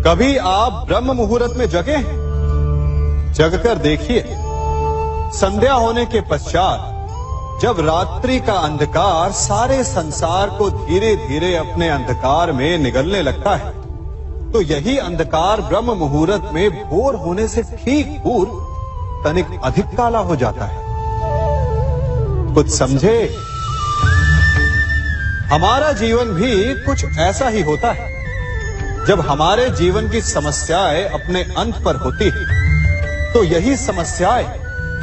कभी आप ब्रह्म मुहूर्त में जगे? जगकर देखिए, संध्या होने के पश्चात जब रात्रि का अंधकार सारे संसार को धीरे धीरे अपने अंधकार में निगलने लगता है, तो यही अंधकार ब्रह्म मुहूर्त में भोर होने से ठीक पूर्व तनिक अधिक काला हो जाता है। कुछ समझे? हमारा जीवन भी कुछ ऐसा ही होता है। जब हमारे जीवन की समस्याएं अपने अंत पर होती है, तो यही समस्याएं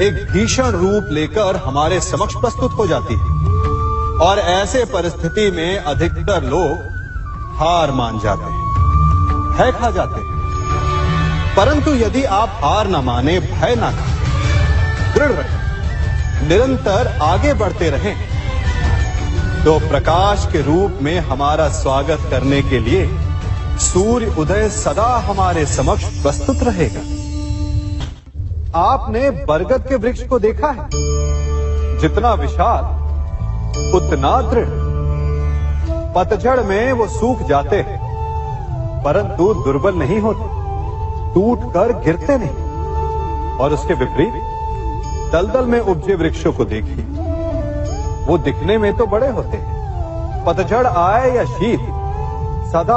एक भीषण रूप लेकर हमारे समक्ष प्रस्तुत हो जाती है और ऐसे परिस्थिति में अधिकतर लोग हार मान जाते हैं, भय खा जाते हैं। परंतु यदि आप हार न माने, भय न खाएं, दृढ़ रहें, निरंतर आगे बढ़ते रहें, तो प्रकाश के रूप में हमारा स्वागत करने के लिए सूर्य उदय सदा हमारे समक्ष प्रस्तुत रहेगा। आपने बरगद के वृक्ष को देखा है? जितना विशाल उतना दृढ़। पतझड़ में वो सूख जाते हैं, परंतु दुर्बल नहीं होते, टूटकर गिरते नहीं। और उसके विपरीत दलदल में उपजे वृक्षों को देखिए, वो दिखने में तो बड़े होते हैं, पतझड़ आए या शीत सदा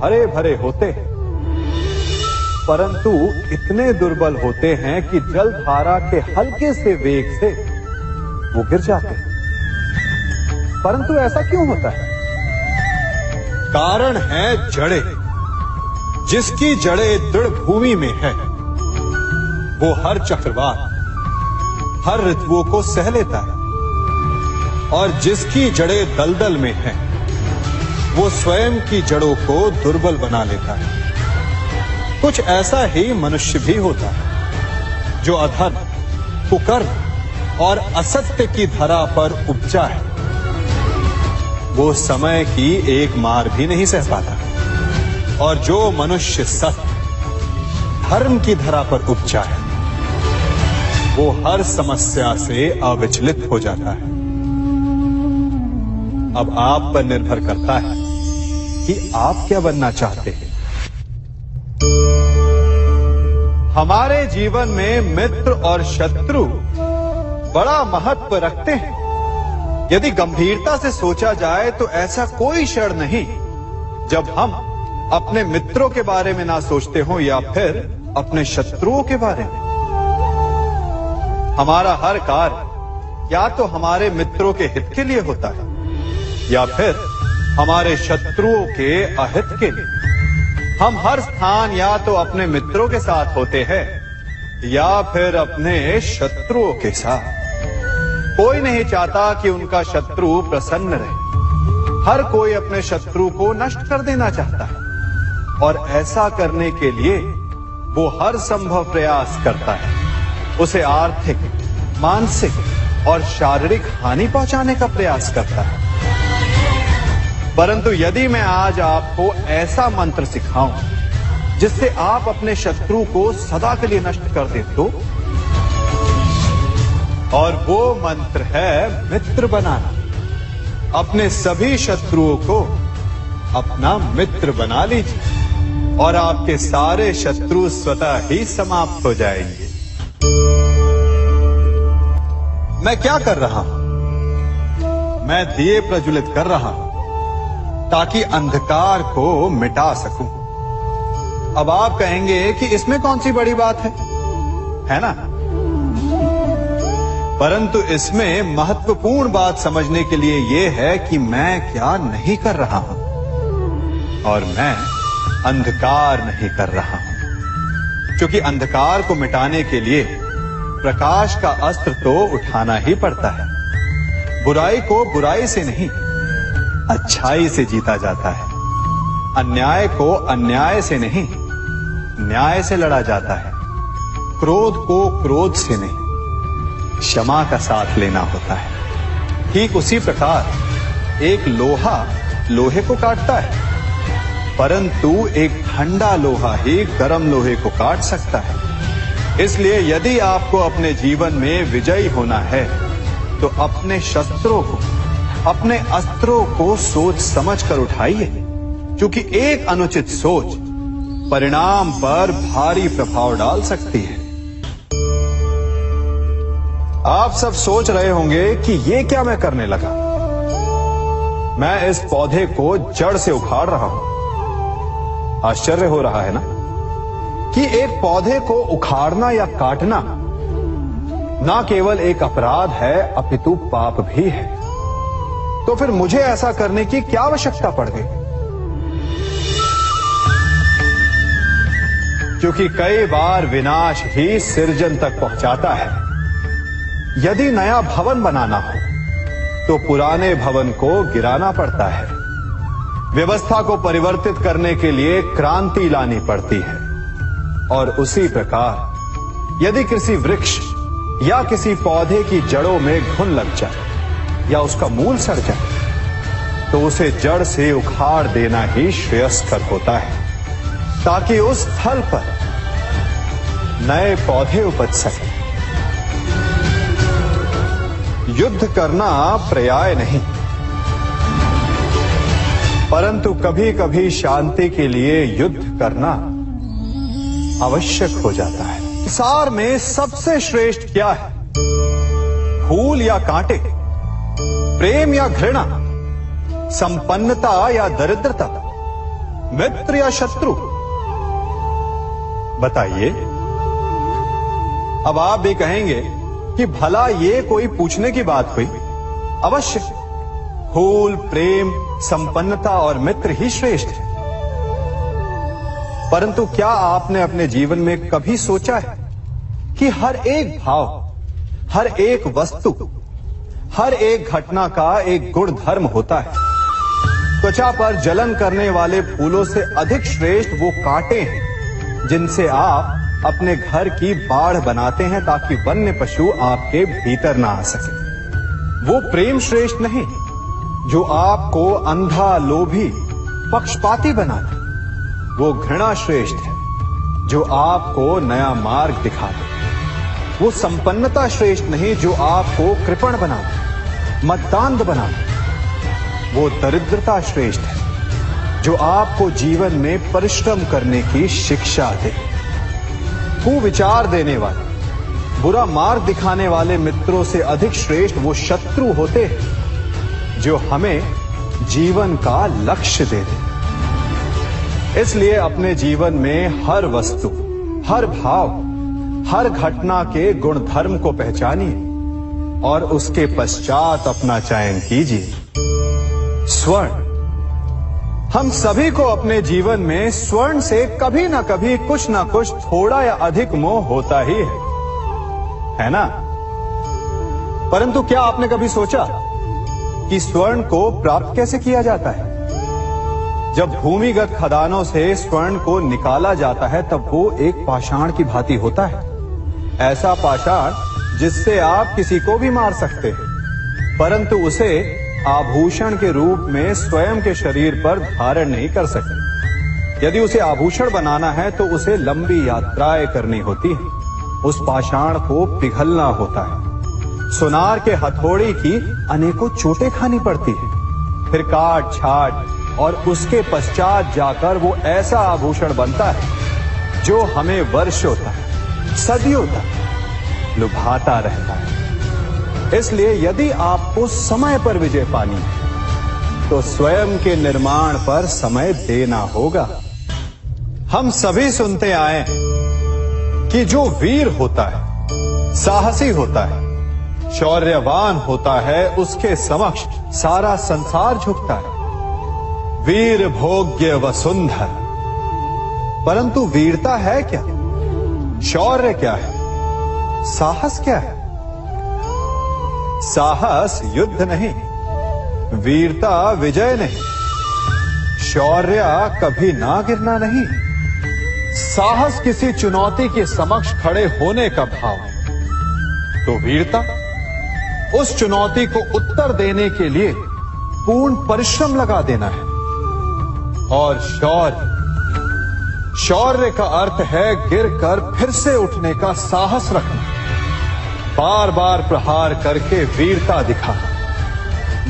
हरे भरे होते हैं, परंतु इतने दुर्बल होते हैं कि जलधारा के हल्के से वेग से वो गिर जाते हैं। परंतु ऐसा क्यों होता है? कारण है जड़ें। जिसकी जड़ें दृढ़ भूमि में है, वो हर चक्रवात, हर ऋतुओं को सह लेता है। और जिसकी जड़ें दलदल में है, वो स्वयं की जड़ों को दुर्बल बना लेता है। कुछ ऐसा ही मनुष्य भी होता है, जो अधर्म, कुकर्म और असत्य की धरा पर उपजा है। वो समय की एक मार भी नहीं सह पाता। और जो मनुष्य सत्य, धर्म की धरा पर उपजा है, वो हर समस्या से अविचलित हो जाता है। अब आप पर निर्भर करता है कि आप क्या बनना चाहते हैं। हमारे जीवन में मित्र और शत्रु बड़ा महत्व रखते हैं। यदि गंभीरता से सोचा जाए तो ऐसा कोई क्षण नहीं जब हम अपने मित्रों के बारे में ना सोचते हो या फिर अपने शत्रुओं के बारे में। हमारा हर कार्य या तो हमारे मित्रों के हित के लिए होता है या फिर हमारे शत्रुओं के अहित के लिए। हम हर स्थान या तो अपने मित्रों के साथ होते हैं या फिर अपने शत्रुओं के साथ। कोई नहीं चाहता कि उनका शत्रु प्रसन्न रहे। हर कोई अपने शत्रु को नष्ट कर देना चाहता है और ऐसा करने के लिए वो हर संभव प्रयास करता है। उसे आर्थिक, मानसिक और शारीरिक हानि पहुंचाने का प्रयास करता है। परंतु यदि मैं आज आपको ऐसा मंत्र सिखाऊं जिससे आप अपने शत्रु को सदा के लिए नष्ट कर दें तो, और वो मंत्र है मित्र बनाना। अपने सभी शत्रुओं को अपना मित्र बना लीजिए और आपके सारे शत्रु स्वतः ही समाप्त हो जाएंगे। मैं क्या कर रहा हूं? मैं दिए प्रज्वलित कर रहा हूं ताकि अंधकार को मिटा सकूं। अब आप कहेंगे कि इसमें कौन सी बड़ी बात है ना? परंतु इसमें महत्वपूर्ण बात समझने के लिए यह है कि मैं क्या नहीं कर रहा हूं, और मैं अंधकार नहीं कर रहा हूं। क्योंकि अंधकार को मिटाने के लिए प्रकाश का अस्त्र तो उठाना ही पड़ता है। बुराई को बुराई से नहीं, अच्छाई से जीता जाता है। अन्याय को अन्याय से नहीं, न्याय से लड़ा जाता है। क्रोध को क्रोध से नहीं, क्षमा का साथ लेना होता है। ठीक उसी प्रकार एक लोहा लोहे को काटता है, परंतु एक ठंडा लोहा ही गर्म लोहे को काट सकता है। इसलिए यदि आपको अपने जीवन में विजयी होना है तो अपने शस्त्रों को, अपने अस्त्रों को सोच समझ कर उठाइए, क्योंकि एक अनुचित सोच परिणाम पर भारी प्रभाव डाल सकती है। आप सब सोच रहे होंगे कि ये क्या मैं करने लगा। मैं इस पौधे को जड़ से उखाड़ रहा हूं। आश्चर्य हो रहा है ना कि एक पौधे को उखाड़ना या काटना ना केवल एक अपराध है अपितु पाप भी है। तो फिर मुझे ऐसा करने की क्या आवश्यकता पड़ गई? क्योंकि कई बार विनाश ही सृजन तक पहुंचाता है। यदि नया भवन बनाना हो तो पुराने भवन को गिराना पड़ता है। व्यवस्था को परिवर्तित करने के लिए क्रांति लानी पड़ती है। और उसी प्रकार यदि किसी वृक्ष या किसी पौधे की जड़ों में घुन लग जाए या उसका मूल सड़ जाए तो उसे जड़ से उखाड़ देना ही श्रेयस्कर होता है, ताकि उस स्थल पर नए पौधे उपज सके। युद्ध करना पर्याय नहीं, परंतु कभी कभी शांति के लिए युद्ध करना आवश्यक हो जाता है। संसार में सबसे श्रेष्ठ क्या है? फूल या कांटे, प्रेम या घृणा, संपन्नता या दरिद्रता, मित्र या शत्रु? बताइए। अब आप भी कहेंगे कि भला ये कोई पूछने की बात हुई? अवश्य, फूल, प्रेम, संपन्नता और मित्र ही श्रेष्ठ है। परंतु क्या आपने अपने जीवन में कभी सोचा है कि हर एक भाव, हर एक वस्तु, हर एक घटना का एक गुण धर्म होता है? त्वचा पर जलन करने वाले फूलों से अधिक श्रेष्ठ वो कांटे हैं जिनसे आप अपने घर की बाढ़ बनाते हैं ताकि वन्य पशु आपके भीतर ना आ सके। वो प्रेम श्रेष्ठ नहीं जो आपको अंधा, लोभी, पक्षपाती बनाता। वो घृणा श्रेष्ठ है जो आपको नया मार्ग दिखाता। वो संपन्नता श्रेष्ठ नहीं जो आपको कृपण बनाता, मद्दांध बनाता। वो दरिद्रता श्रेष्ठ है जो आपको जीवन में परिश्रम करने की शिक्षा दे। कुविचार देने वाले, बुरा मार्ग दिखाने वाले मित्रों से अधिक श्रेष्ठ वो शत्रु होते हैं जो हमें जीवन का लक्ष्य दे दे। इसलिए अपने जीवन में हर वस्तु, हर भाव, हर घटना के गुण धर्म को पहचानिए और उसके पश्चात अपना चयन कीजिए। स्वर्ण। हम सभी को अपने जीवन में स्वर्ण से कभी ना कभी कुछ ना कुछ थोड़ा या अधिक मोह होता ही है ना? परंतु क्या आपने कभी सोचा कि स्वर्ण को प्राप्त कैसे किया जाता है? जब भूमिगत खदानों से स्वर्ण को निकाला जाता है तब वो एक पाषाण की भांति होता है। ऐसा पाषाण जिससे आप किसी को भी मार सकते हैं, परंतु उसे आभूषण के रूप में स्वयं के शरीर पर धारण नहीं कर सकते। यदि उसे आभूषण बनाना है तो उसे लंबी यात्राएं करनी होती है। उस पाषाण को पिघलना होता है। सुनार के हथौड़ी की अनेकों चोटें खानी पड़ती है, फिर काट छाट और उसके पश्चात जाकर वो ऐसा आभूषण बनता है जो हमें वर्षों तक, सदियों तक लुभाता रहता है। इसलिए यदि आपको समय पर विजय पानी है तो स्वयं के निर्माण पर समय देना होगा। हम सभी सुनते आए कि जो वीर होता है, साहसी होता है, शौर्यवान होता है, उसके समक्ष सारा संसार झुकता है। वीर भोग्य वसुंधर। परंतु वीरता है क्या? शौर्य क्या है? साहस क्या है? साहस युद्ध नहीं, वीरता विजय नहीं, शौर्य कभी ना गिरना नहीं। साहस किसी चुनौती के समक्ष खड़े होने का भाव है, तो वीरता उस चुनौती को उत्तर देने के लिए पूर्ण परिश्रम लगा देना है। और शौर्य का अर्थ है गिरकर फिर से उठने का साहस रखना, बार बार प्रहार करके वीरता दिखाना,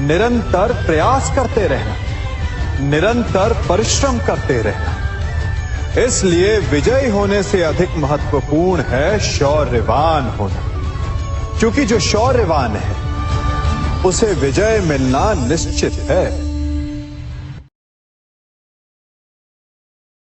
निरंतर प्रयास करते रहना, निरंतर परिश्रम करते रहना। इसलिए विजयी होने से अधिक महत्वपूर्ण है शौर्यवान होना, क्योंकि जो शौर्यवान है उसे विजय मिलना निश्चित है।